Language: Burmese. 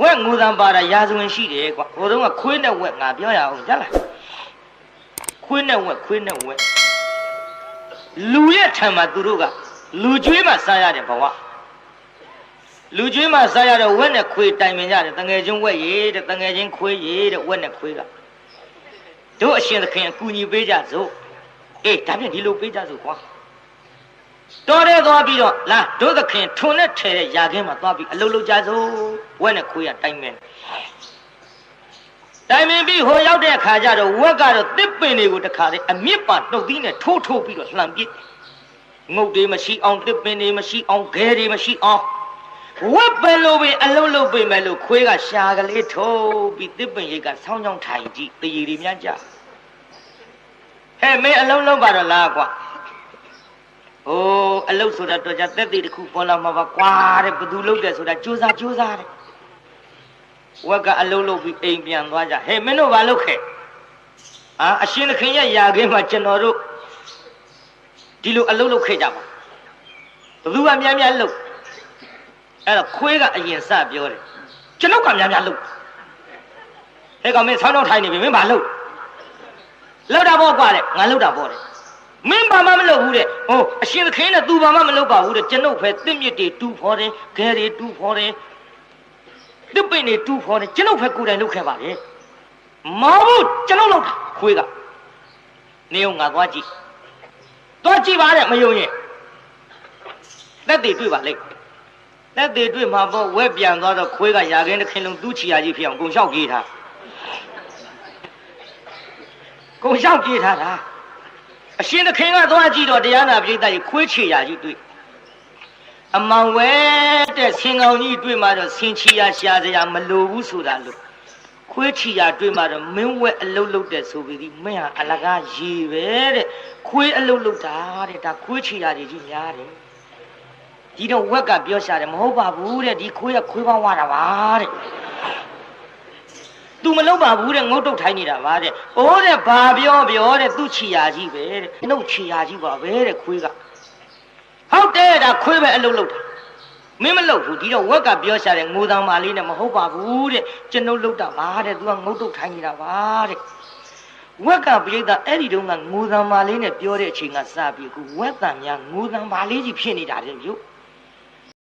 ဝက်ငိုတံပါတာရာဇဝင်ရှိတယ်ကွာဟိုတုန်းကခွေးနဲ့ဝက်ငါပြောရအောင်ကြားလားခွေးနဲ့ဝက်လူရဲ့ထံမှာသူတို့ကလူကျွေးမှစားရတယ်ဘဝလူကျွေးမှစားရတဲ့ဝက်နဲ့ခွေးတိုင်ပင်ကြတယ်တငယ်ချင်းဝက်ရေတဲ့တငယ်ချင်းခွေးရေတဲ့ဝက်နဲ့ခွေးကတို့အရှင်သခင်အကူညီပေးကြစို့အေးဒါဖြင့်ဒီလိုပေးကြစို့ကွာတော်တယ်သွားပြီးတော့လာတို့သခင်ထွန်နဲ့ထဲတဲ့ຢာခင်းမှာသွားပြီးအလုပ်လုပ်ကြစို့ဝက်နဲ့ခွေးကတိုင်ပင်ပြီးဟိုရောက်တဲ့အခါကျတော့ဝက်ကတော့တစ်ပင်တွေကိုတခါလေအမြစ်ပါနှုတ်သီးနဲ့ထိုးပြီးတော့လှန်ပစ်ငုတ်တွေမရှိအောင်တစ်ပင်တွေမရှိအောင်ခဲတွေမရှိအောင်ဝက်ပဲလို့ပဲအလုံးလုံးပြင်မယ်လို့ခွေးကရှာကလေးထိုးပြီးတစ်ပင်ရိတ်ကဆောင်းချောင်းထိုင်ကြည့်တရီတွေများကြဟဲ့မင်းအလုံးလုံးပါတော့လားကွာဟိုအလုံးဆိုတာတော့ကြသက်သေးတစ်ခုပေါ်လာမှာပါကွာတဲ့ဘသူလုံးတယ်ဆိုတာကြိုးစားတဲ့ဝက်ကအလုံးလုံးပြီးအိမ်ပြန်သွားကြဟဲ့မင်းတို့ဘာလုပ်ခဲ့အရှင်သခင်ရဲ့ຢာခင်းမှာကျွန်တော်တို့ဒီလိုအလုံးလုံးခဲ့ကြပါဘသူကများလုပ်အဲ့တော့ခွေးကအရင်စပြောတယ်ကျွန်တော်ကများလုပ်ဟဲ့ကောင်မင်းဆောင်းတော့ထိုင်နေပြီမင်းဘာလုပ်တာပေါ့ကွာတဲ့ငါလုပ်တာပေါ့တဲ့မင်းဘာမှမလုပ်ဘူးတဲ့ဟိုအရှင်သခင်နဲ့သူဘာမှမလုပ်ပါဘူးတဲ့ကျွန်ုပ်ပဲတစ်မြစ်တွေတူဖော်တယ်ခဲတွေတူဖော်တယ်တစ်ပင်တွေတူဖော်တယ်ကျွန်ုပ်ပဲကိုယ်တိုင်လုပ်ခဲ့ပါလေမဟုတ်ဘူးကျွန်ုပ်လုပ်တာခွေးကနေုံငါသွားကြည့်ပါတဲ့မယုံရင်သက်တွေတွေ့ပါလိမ့်သက်တွေတွေ့မှာပေါ့ဝက်ပြန်သွားတော့ခွေးကຢာခင်းတစ်ခင်လုံးသူ့ချီယာကြီးဖြစ်အောင်ကုန်လျှောက်ပြေးထားတာအရှင်သခင်ကသွားကြည့်တော့တရားနာပရိသတ်ကြီးခွေးချီယာကြီးတွေ့အမောင်ဝဲတဲ့ဆင်ကောင်ကြီးတွေ့မှတော့ဆင်ချီယာရှာစရာမလိုဘူးဆိုတာလို့ခွေးချီယာတွေ့မှတော့မင်းဝက်အလုတ်လုတ်တဲ့ဆိုပြီးမင်းဟာအလကားရေပဲတဲ့ခွေးအလုတ်လုတ်တာတဲ့ဒါခွေးချီယာကြီးများတယ်ဒီတော့ဝက်ကပြောရှာတယ်မဟုတ်ပါဘူးတဲ့ဒီခွေးကခွေးပေါင်းဝါတာပါတဲ့သူမလုပ်ပါဘူးတဲ့ငုတ်တုတ်ထိုင်းနေတာပါတဲ့အိုးတဲ့ဘာပြောတဲ့သူ့ချီယာကြီးပဲတဲ့နှုတ်ချီယာကြီးပါပဲတဲ့ခွေးကဟုတ်တယ်ဒါခွေးပဲအလုပ်လုပ်တာမင်းမလုပ်ဘူးဒီတော့ဝက်ကပြောရှာတယ်ငိုတံမာလေးနဲ့မဟုတ်ပါဘူးတဲ့ကျွန်ုပ်လုပ်တာပါတဲ့သူကငုတ်တုတ်ထိုင်းနေတာပါတဲ့ဝက်ကပြိဿအဲ့ဒီတုန်းကငိုတံမာလေးနဲ့ပြောတဲ့အချိန်ကစပြီးခုဝက်တံများငိုတံမာလေးကြီးဖြစ်နေတာတဲ့ပြု